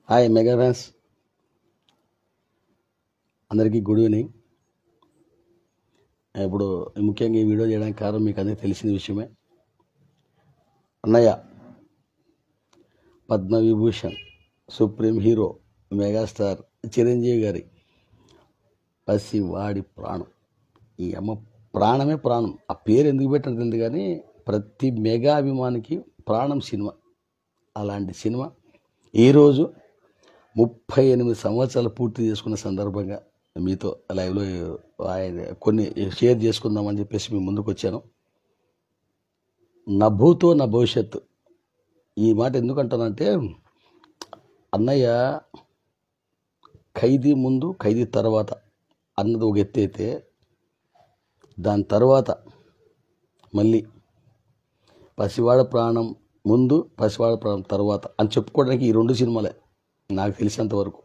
Hi mega fans అందరికీ good evening. ఇప్పుడు ముఖ్యంగా ఈ వీడియో చేయడానికి కారణం మీకు అందరికీ తెలిసిన విషయమే. అన్నయ్య Padma Vibhushan supreme hero megastar Chiranjeevi గారి పసివాడి ప్రాణం. ఈ అమ్మ ప్రాణమే ప్రాణం. ఆ పేరు ఎందుకు పెట్టారు తెలియదు కానీ ప్రతి మెగా అభిమానికి ప్రాణం సినిమా. అలాంటి సినిమా ఈరోజు 38 సంవత్సరాలు పూర్తి చేసుకున్న సందర్భంగా మీతో లైవ్లో ఆయన కొన్ని షేర్ చేసుకుందామని చెప్పేసి మీ ముందుకు వచ్చాను. నా భూతో నా భవిష్యత్తు. ఈ మాట ఎందుకంటానంటే అన్నయ్య ఖైదీ ముందు ఖైదీ తర్వాత అన్నది ఒక ఎత్తు అయితే, దాని తర్వాత మళ్ళీ పసివాడ ప్రాణం ముందు పసివాడ ప్రాణం తర్వాత అని చెప్పుకోవడానికి ఈ 2 సినిమాలే నాకు తెలిసినంతవరకు.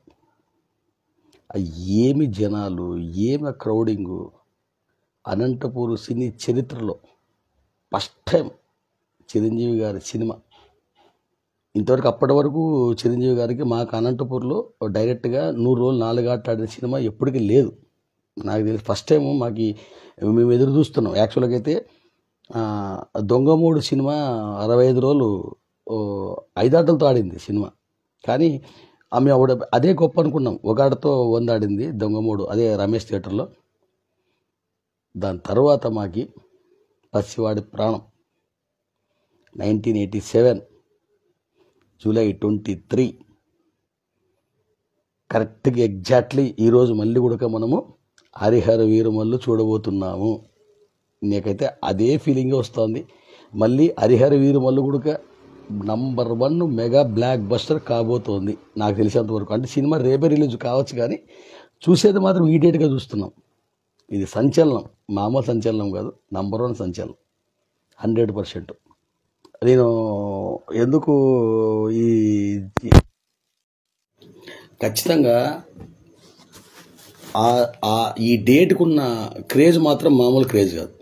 ఏమి జనాలు, ఏమి క్రౌడింగు. అనంతపూర్ సినీ చరిత్రలో ఫస్ట్ టైం చిరంజీవి గారి సినిమా. ఇంతవరకు అప్పటి వరకు చిరంజీవి గారికి మాకు అనంతపూర్లో డైరెక్ట్గా 100 రోజులు 4 ఆటలు ఆడిన సినిమా ఎప్పటికీ లేదు. నాకు తెలిసి ఫస్ట్ టైం మాకు మేము ఎదురు చూస్తున్నాం. యాక్చువల్గా అయితే దొంగమూడు సినిమా 65 రోజులు 5 ఆటలతో ఆడింది సినిమా. కానీ ఆమె అదే గొప్ప అనుకున్నాం. ఒక ఆటతో 100 ఆడింది దొంగమూడు, అదే రమేష్ థియేటర్లో. దాని తర్వాత మాకి పసివాడి ప్రాణం 1987 జూలై 23 కరెక్ట్గా ఎగ్జాక్ట్లీ ఈరోజు మళ్ళీ కూడా మనము హరిహర వీరమల్లు చూడబోతున్నాము. నాకైతే అదే ఫీలింగ్ వస్తుంది. మళ్ళీ హరిహర వీరమల్లు కూడా నంబర్ 1 మెగా బ్లాక్ బస్టర్ కాబోతోంది నాకు తెలిసినంతవరకు. అంటే సినిమా రేపే రిలీజ్ కావచ్చు కానీ చూసేది మాత్రం ఇమీడియట్గా చూస్తున్నాం. ఇది సంచలనం, మామూలు సంచలనం కాదు, నంబర్ 1 సంచలనం 100%. నేను ఎందుకు ఈ ఖచ్చితంగా ఈ డేట్కున్న క్రేజ్ మాత్రం మామూలు క్రేజ్ కాదు,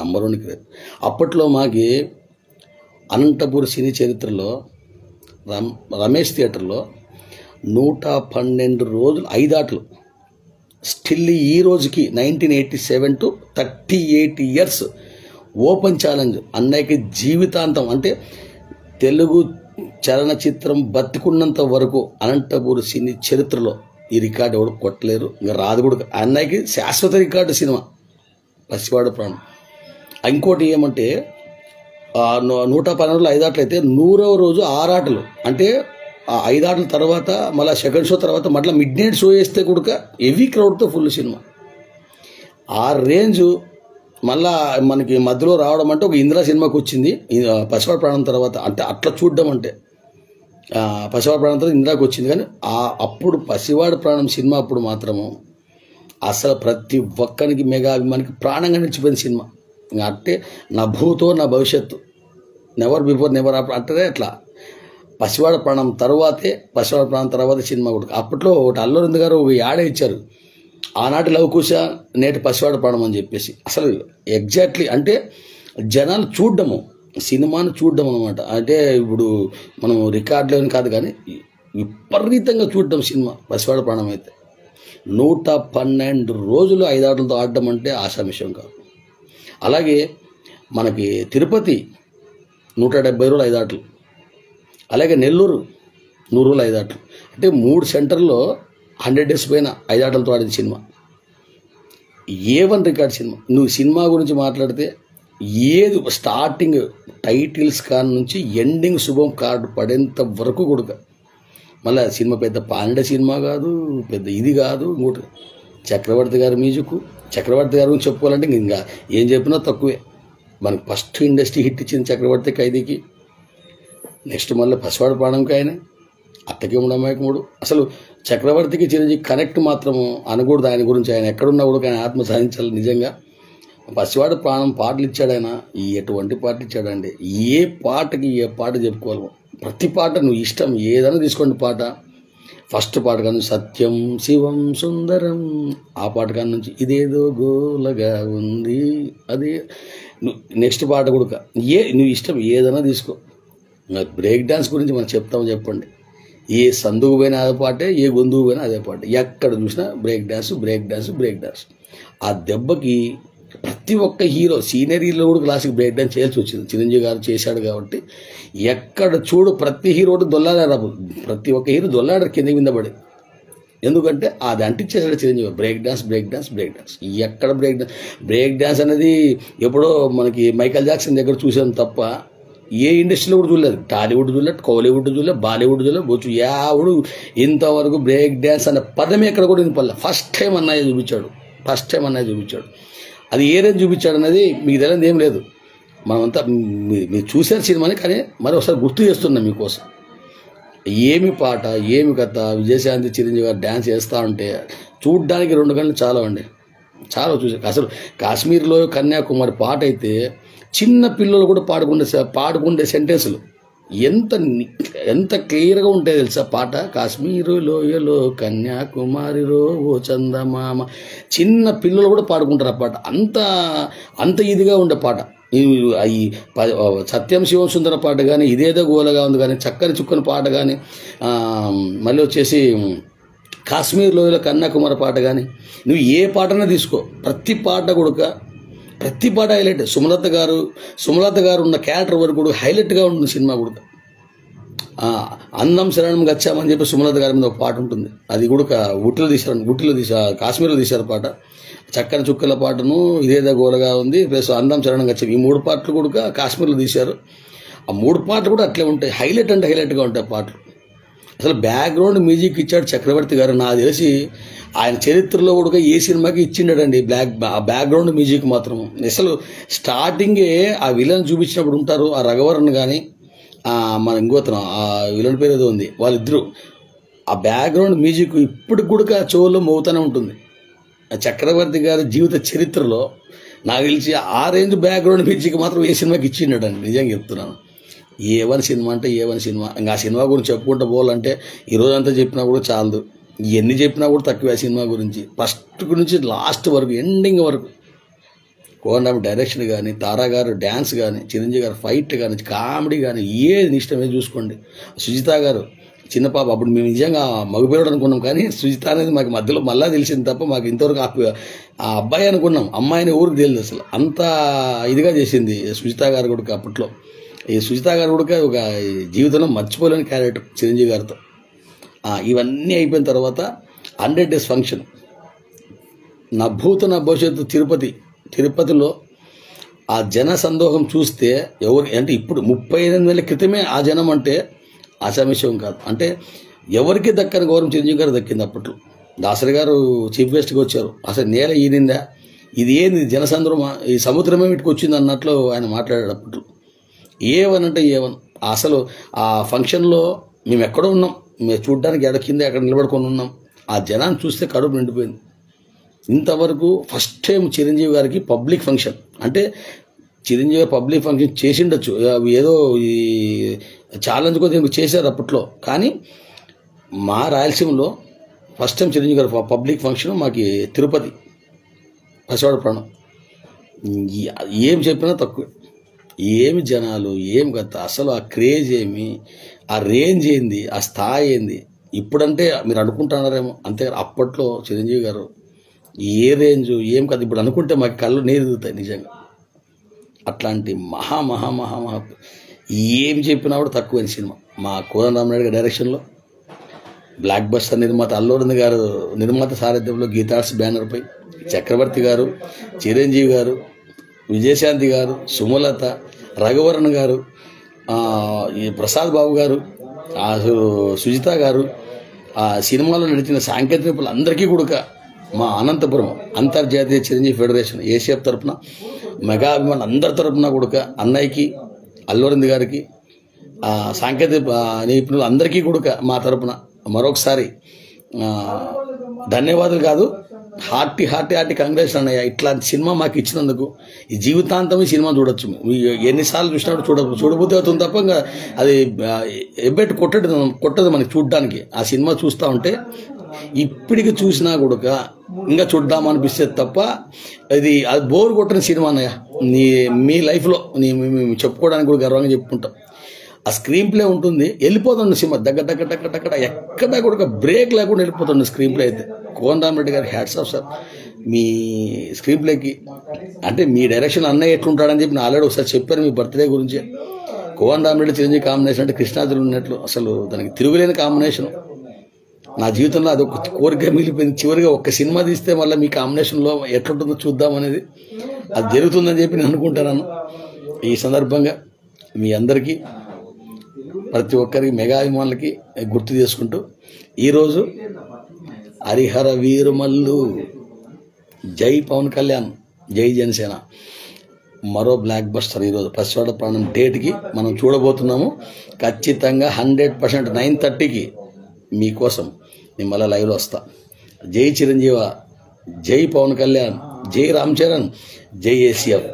నంబర్ 1 క్రేజ్. అప్పట్లో మాకి అనంతపూర్ సినీ చరిత్రలో రమేష్ థియేటర్లో 112 రోజులు 5 ఆటలు. స్టిల్ ఈ రోజుకి 1987 టు 38 ఇయర్స్ ఓపెన్ ఛాలెంజ్ అన్నయ్యకి జీవితాంతం. అంటే తెలుగు చలనచిత్రం బతికున్నంత వరకు అనంతపూర్ సినీ చరిత్రలో ఈ రికార్డు ఎవరు కొట్టలేరు, ఇంకా రాదు కూడా. అన్నయ్యకి శాశ్వత రికార్డు సినిమా పసివాడు ప్రాణం. ఇంకోటి ఏమంటే 112 రోజులు 5 ఆటలు అయితే 100వ రోజు 6 ఆటలు. అంటే ఆ 5 ఆటల తర్వాత మళ్ళీ సెకండ్ షో తర్వాత మళ్ళీ మిడ్ నైట్ షో వేస్తే కూడా హెవీ క్రౌడ్తో ఫుల్ సినిమా. ఆ రేంజ్ మళ్ళా మనకి మధ్యలో రావడం అంటే ఒక ఇందిరా సినిమాకి వచ్చింది పసివాడ ప్రాణం తర్వాత. అంటే అట్లా చూడడం అంటే పసివాడ ప్రాణం తర్వాత ఇందిరాకి వచ్చింది. కానీ అప్పుడు పసివాడ ప్రాణం సినిమా అప్పుడు మాత్రము అసలు ప్రతి ఒక్కరికి మెగా అభిమానికి ప్రాణంగా నిలిచిపోయిన సినిమా. అంటే నా భూతో నా భవిష్యత్తు, నెవర్ బిఫోర్ నెవర్ ఆఫ్టర్ అంటే అట్లా పసివాడ ప్రాణం తర్వాతే పసివాడ ప్రాణం తర్వాత సినిమా కూడా. అప్పట్లో ఒకటి అల్లు అరవింద్ గారు ఒక యాడే ఇచ్చారు, ఆనాటి లవకుశ నేటి పసివాడ ప్రాణం అని చెప్పేసి. అసలు ఎగ్జాక్ట్లీ అంటే జనాలు చూడడము, సినిమాను చూడడం అనమాట. అంటే ఇప్పుడు మనం రికార్డులోని కాదు కానీ విపరీతంగా చూడడం సినిమా పసివాడ ప్రాణం అయితే. 112 రోజులు 5 ఆటలతో ఆడడం అంటే ఆశామిషం కాదు. అలాగే మనకి తిరుపతి 170 రోజులు 5 ఆటలు. అలాగే నెల్లూరు 100 రోజులు 5 ఆటలు. అంటే 3 సెంటర్లో 100 డేస్ పైన 5 ఆటలతో ఆడిన సినిమా. A1 record cinema. నువ్వు సినిమా గురించి మాట్లాడితే ఏది స్టార్టింగ్ టైటిల్స్ కాడ నుంచి ఎండింగ్ శుభం కార్డు పడేంత వరకు కూడా మళ్ళీ సినిమా పెద్ద పాండే సినిమా కాదు, పెద్ద ఇది కాదు. ఇంకోటి చక్రవర్తి గారి మ్యూజిక్. చక్రవర్తి గారి గురించి చెప్పుకోవాలంటే ఇంకా ఏం చెప్పినా తక్కువే. మనకి ఫస్ట్ ఇండస్ట్రీ హిట్ ఇచ్చింది చక్రవర్తి ఖైదీకి. నెక్స్ట్ మళ్ళీ పసివాడ ప్రాణంకి ఆయన, అత్తకి ఉండమాయకముడు. అసలు చక్రవర్తికి చిరంజీవి కనెక్ట్ మాత్రము అనకూడదు. ఆయన గురించి ఆయన ఎక్కడున్నా కూడా ఆయన ఆత్మ సాధించాలి నిజంగా. పసివాడ ప్రాణం పాటలు ఇచ్చాడు ఆయన. ఎటువంటి పాటలు ఇచ్చాడండి. ఏ పాటకి ఏ పాట చెప్పుకోవాలి. ప్రతి పాట నువ్వు ఇష్టం ఏదైనా తీసుకోండి పాట. ఫస్ట్ పాట కానీ సత్యం శివం సుందరం, ఆ పాట కాని నుంచి ఇదేదో గోలగా ఉంది అది. నెక్స్ట్ పాట కూడా నువ్వు ఇష్టం ఏదైనా తీసుకో. బ్రేక్ డాన్స్ గురించి మనం చెప్తాము చెప్పండి. ఏ సందుకు పోయినా అదే పాటే, ఏ గొంతుకు పోయినా అదే పాటే, ఎక్కడ చూసినా break dance break dance break dance. ఆ దెబ్బకి ప్రతి ఒక్క హీరో, సీనియర్ హీరో కూడా క్లాసిక్ బ్రేక్ డాన్స్ చేయాల్సి వచ్చింది. చిరంజీవి గారు చేశాడు కాబట్టి ఎక్కడ చూడు ప్రతి హీరో దొల్లాడారు. ప్రతి ఒక్క హీరో దొల్లాడారు కింద మీద పడి. ఎందుకంటే అది అంటించేసాడు Chiranjeevi. Break dance break dance break dance. ఎక్కడ బ్రేక్ డాన్స్ అనేది ఎప్పుడో మనకి మైకేల్ జాక్సన్ దగ్గర చూసాం తప్ప ఏ ఇండస్ట్రీలో కూడా చూడలేదు. టాలీవుడ్ చూడలేదు, కోలీవుడ్ చూడలేదు, బాలీవుడ్ చూడలేదు, బొచ్చు యావుడు ఇంతవరకు బ్రేక్ డ్యాన్స్ అనే పదమే ఎక్కడ కూడా వినపడలే. ఫస్ట్ టైం అన్నయ్య చూపించాడు. అది ఏ రేంజ్ చూపించాడు అనేది మీకు తెలియదు ఏం లేదు. మనమంతా మీరు చూశారు సినిమాని, కానీ మరి ఒకసారి గుర్తు చేస్తున్నాం మీకోసం. ఏమి పాట, ఏమి కథ. విజయశాంతి చిరంజీవి గారు డ్యాన్స్ చేస్తూ ఉంటే చూడ్డానికి 2 గంటలు చాలా అండి. చాలా చూసారు. అసలు కాశ్మీర్లో కన్యాకుమారి పాట అయితే చిన్న పిల్లలు కూడా పాడుకుండే సెంటెన్సులు ఎంత క్లియర్గా ఉంటాయి తెలుసా పాట. కాశ్మీరు లోయలో కన్యాకుమారిలో ఓ చందమామ. చిన్న పిల్లలు కూడా పాడుకుంటారు ఆ పాట. అంత ఇదిగా ఉండే పాట. ఈ సత్యం శివం సుందర పాట కానీ, ఇదేదో గోలగా ఉంది కానీ, చక్కని చుక్కని పాట కానీ, మళ్ళీ వచ్చేసి కాశ్మీర్ లోయలో కన్యాకుమారి పాట కానీ, నువ్వు ఏ పాటనా తీసుకో, ప్రతి పాట హైలైట్. సుమలత గారు ఉన్న క్యారెక్టర్ వరకు కూడా హైలైట్గా ఉంటుంది సినిమా కూడా. అందం శరణం గచ్చామని చెప్పి సుమలత గారి మీద ఒక పాట ఉంటుంది. అది కూడా కాశ్మీర్లో తీశారు పాట. చక్కని చుక్కల పాటను, ఇదేదో గోలగా ఉంది, ప్లస్ అందం శరణం గచ్చాం, ఈ 3 పాటలు కూడా కాశ్మీర్లో తీశారు. ఆ 3 పాటలు కూడా అట్లే ఉంటాయి. హైలైట్గా ఉంటాయి పాటలు. అసలు బ్యాక్గ్రౌండ్ మ్యూజిక్ ఇచ్చాడు చక్రవర్తి గారు. నాకు తెలిసి ఆయన చరిత్రలో కూడా ఏ సినిమాకి ఇచ్చిండడండి బ్యాక్గ్రౌండ్ మ్యూజిక్ మాత్రం. అసలు స్టార్టింగే ఆ విలన్ చూపించినప్పుడు ఉంటారు, ఆ రఘువరన్ కానీ మన ఇంకోతనం ఆ విలన్ పేరు ఏదో ఉంది, వాళ్ళిద్దరూ ఆ బ్యాక్గ్రౌండ్ మ్యూజిక్ ఇప్పటికి కూడా చెవుల్లో మోగుతూనే ఉంటుంది. చక్రవర్తి గారి జీవిత చరిత్రలో నాకు తెలిసి ఆ రేంజ్ బ్యాక్గ్రౌండ్ మ్యూజిక్ మాత్రం ఏ సినిమాకి ఇచ్చిండడండి. నిజంగా చెప్తున్నాను. ఏ1 సినిమా అంటే ఏ1 సినిమా. ఇంకా ఆ సినిమా గురించి చెప్పుకుంటూ పోవాలంటే ఈ రోజంతా చెప్పినా కూడా చాలదు. ఎన్ని చెప్పినా కూడా తక్కువ ఆ సినిమా గురించి. ఫస్ట్ నుంచి లాస్ట్ వరకు, ఎండింగ్ వరకు. కోదండరామ్ డైరెక్షన్ కానీ, తారా గారు డ్యాన్స్ కానీ, చిరంజీవి గారు ఫైట్ కానీ, కామెడీ కానీ, ఏది ఇష్టమే చూసుకోండి. సుజిత గారు చిన్న పాప, అప్పుడు మేము నిజంగా మగపిల్లడు అనుకున్నాం, కానీ సుజిత అనేది మాకు మధ్యలో మళ్ళా తెలిసింది తప్ప మాకు ఇంతవరకు ఆ అబ్బాయి అనుకున్నాం, అమ్మాయిని ఊరికి తెలియదు. అసలు అంత ఇదిగా చేసింది సుజిత గారు కూడా అప్పట్లో. ఈ సుజిత గారు కూడా ఒక జీవితంలో మర్చిపోలేని క్యారెక్టర్ చిరంజీవి గారితో. ఇవన్నీ అయిపోయిన తర్వాత 100 days ఫంక్షన్, నా భూత నా భవిష్యత్తు తిరుపతిలో ఆ జన సందోహం చూస్తే అంటే ఇప్పుడు 38 క్రితమే ఆ జనం అంటే అసమస్యం కాదు. అంటే ఎవరికి దక్కని గౌరవం చిరంజీవి గారు దక్కింది. అప్పట్లో దాసరి గారు చీఫ్ గెస్ట్గా వచ్చారు. అసలు నేల ఈనిందా, ఇది ఏంది జనసంద్రమా, ఈ సముద్రమే ఇటుకు వచ్చింది అన్నట్లు ఆయన మాట్లాడాడు అప్పట్లో. ఏ1 అంటే ఏ1. అసలు ఆ ఫంక్షన్లో మేము ఎక్కడో ఉన్నాం, మేము చూడడానికి కింద ఎక్కడ నిలబడుకొని ఉన్నాం. ఆ జనాన్ని చూస్తే కడుపు నిండిపోయింది. ఇంతవరకు ఫస్ట్ టైం చిరంజీవి గారికి పబ్లిక్ ఫంక్షన్. అంటే చిరంజీవి గారు పబ్లిక్ ఫంక్షన్ చేసిండొచ్చు, ఏదో ఈ ఛాలెంజ్ కొద్దిగా చేశారు అప్పట్లో, కానీ మా రాయలసీమలో ఫస్ట్ టైం చిరంజీవి గారు పబ్లిక్ ఫంక్షన్ మాకు తిరుపతి పసివాడ ప్రాణం. ఏం చెప్పినా తక్కువ. ఏమి జనాలు, ఏం కథ, అసలు ఆ క్రేజ్ ఏమి, ఆ రేంజ్ ఏంది, ఆ స్థాయి ఏంది. ఇప్పుడంటే మీరు అనుకుంటున్నారేమో, అంతే. అప్పట్లో చిరంజీవి గారు ఏ రేంజ్, ఏం కథ, ఇప్పుడు అనుకుంటే మాకు కళ్ళు నీరు దిగుతాయి నిజంగా. అట్లాంటి మహా మహా మహా మహా ఏం చెప్పినా కూడా తక్కువైన సినిమా మా కోదండరామ్ గారి డైరెక్షన్లో. బ్లాక్ బస్టర్ నిర్మాత అల్లు అరవింద్ గారు నిర్మాత సారథ్యంలో గీతార్ట్స్ బ్యానర్పై చక్రవర్తి గారు, చిరంజీవి గారు, విజయశాంతి గారు, సుమలత, రఘువరన్ గారు, ప్రసాద్ బాబు గారు, సుజిత గారు, ఆ సినిమాలో నడిచిన సాంకేతిక నిపుణులు అందరికీ కూడా మా అనంతపురం అంతర్జాతీయ చిరంజీవి ఫెడరేషన్ ఏషియా తరఫున, మెగా అభిమానులు అందరి తరఫున కూడా అన్నయ్యకి, అల్లు అరవింద్ గారికి, సాంకేతిక నిపుణులు అందరికీ కూడా మా తరఫున మరొకసారి ధన్యవాదాలు కాదు, హార్టీ కంగ్రాట్స్ అన్నయ్య. ఇట్లాంటి సినిమా మాకు ఇచ్చినందుకు ఈ జీవితాంతం ఈ సినిమా చూడొచ్చు. ఎన్నిసార్లు చూసినప్పుడు చూడబోతే అవుతుంది తప్ప ఇంకా అది ఎబ్బెట్టు కొట్టదు మనకి చూడడానికి. ఆ సినిమా చూస్తూ ఉంటే ఇప్పటికి చూసినా కూడా ఇంకా చూద్దామనిపిస్తుంది తప్ప అది బోర్ కొట్టని సినిమా అన్నయ్య. మీ లైఫ్లో మేము చెప్పుకోవడానికి కూడా గర్వంగా చెప్పుకుంటాం. ఆ స్క్రీన్ ప్లే ఉంటుంది, వెళ్ళిపోతుంది సినిమా దగ్గర దగ్గర దగ్గర దగ్గర ఎక్కడా కూడా బ్రేక్ లేకుండా వెళ్ళిపోతుంది స్క్రీన్ ప్లే అయితే. కోదండ రామిరెడ్డి గారికి హ్యాట్స్ ఆఫ్ సార్ మీ స్క్రీన్ ప్లేకి. అంటే మీ డైరెక్షన్ అన్నయ్య ఎట్లుంటాడని చెప్పి నేను ఆల్రెడీ ఒకసారి చెప్పారు మీ బర్త్డే గురించి. కోదండ రామిరెడ్డి చిరంజీవి కాంబినేషన్ అంటే కృష్ణార్జున ఉన్నట్లు అసలు దానికి తిరుగులేని కాంబినేషన్. నా జీవితంలో అది ఒక కోరిక మిగిలిపోయింది, చివరిగా ఒక్క సినిమా తీస్తే మళ్ళీ మీ కాంబినేషన్లో ఎట్లుంటుందో చూద్దామనేది. అది జరుగుతుందని చెప్పి నేను అనుకుంటున్నాను. ఈ సందర్భంగా మీ అందరికీ ప్రతి ఒక్కరికి మెగా అభిమానులకి గుర్తు చేసుకుంటూ ఈరోజు హరిహర వీరుమల్లు, జై పవన్ కళ్యాణ్, జై జనసేన మరో బ్లాక్ బస్టర్ ఈరోజు పసివాడ ప్రాణం డేట్కి మనం చూడబోతున్నాము. ఖచ్చితంగా 100% 9:30కి మీకోసం నేను మళ్ళీ లైవ్లో వస్తా. జై చిరంజీవ, జై పవన్ కళ్యాణ్, జై రామ్ చరణ్, జై ACF.